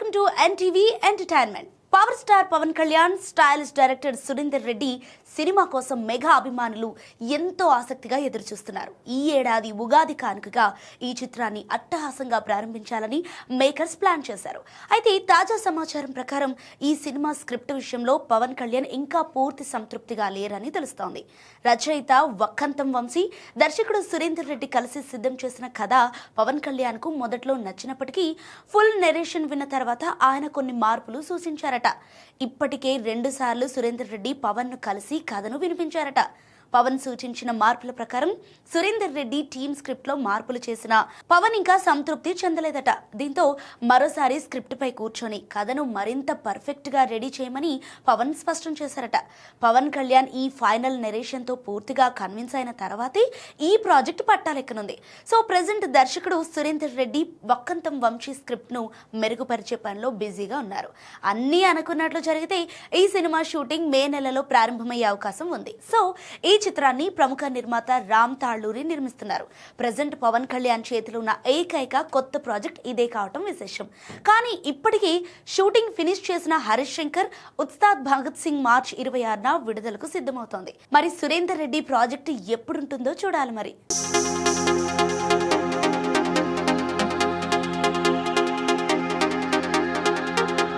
Welcome to NTV Entertainment. Power star Pawan Kalyan stylish director Surender Reddy సినిమా కోసం mega అభిమానులు ఎంతో ఆసక్తిగా ఎదురుచూస్తున్నారు. ఈ ఏడాది ఉగాది కానుకగా ఈ చిత్రాన్ని అట్టహాసంగా ప్రారంభించాలని మేకర్స్ ప్లాన్ చేశారు. అయితే తాజా సమాచారం ప్రకారం ఈ సినిమా స్క్రిప్ట్ విషయంలో పవన్ కళ్యాణ్ ఇంకా పూర్తి సంతృప్తిగా లేరని తెలుస్తోంది. రచయిత వక్కంతం వంశీ, దర్శకుడు సురేందర్ రెడ్డి కలిసి సిద్ధం చేసిన కథ పవన్ కళ్యాణ్ కు మొదట్లో నచ్చినప్పటికీ ఫుల్ నెరేషన్ విన్న తర్వాత ఆయన కొన్ని మార్పులు సూచించారట. ఇప్పటికే 2 సార్లు సురేందర్ రెడ్డి పవన్ ను కలిసి కథను వినిపించారట. పవన్ సూచించిన మార్పుల ప్రకారం సురేందర్ రెడ్డి టీమ్ స్క్రిప్ట్ లో మార్పులు చేసిన పవన్ ఇంకా సంతృప్తి చెందలేదట. దీంతో మరోసారి స్క్రిప్ట్ పై కూర్చొని కథను మరింత పర్ఫెక్ట్ గా రెడీ చేయమని పవన్ స్పష్టం చేశారట. పవన్ కళ్యాణ్ ఈ ఫైనల్ నెరేషన్ తో పూర్తిగా కన్విన్స్ అయిన తర్వాతే ఈ ప్రాజెక్ట్ పట్టాలెక్కనుంది. సో ప్రెజెంట్ దర్శకుడు సురేందర్ రెడ్డి వక్కంతం వంశీ స్క్రిప్ట్ ను మెరుగుపరిచే పనిలో బిజీగా ఉన్నారు. అన్నీ అనుకున్నట్లు జరిగితే ఈ సినిమా షూటింగ్ మే నెలలో ప్రారంభమయ్యే అవకాశం ఉంది. సో ఈ చిత్రాన్ని ప్రముఖ నిర్మాత రామ్ తాళ్ళూరి నిర్మిస్తున్నారు. ప్రెజెంట్ పవన్ కళ్యాణ్ చేతిలో ఉన్న ఏకైక కొత్త ప్రాజెక్ట్ ఇదే కావటం విశేషం. కానీ ఇప్పటికీ షూటింగ్ ఫినిష్ చేసిన హరీష్ శంకర్ ఉస్తాద్ భగత్ సింగ్ మార్చ్ 26న విడుదలకు సిద్ధమవుతోంది. మరి సురేందర్ రెడ్డి ప్రాజెక్ట్ ఎప్పుడుంటుందో చూడాలి మరి.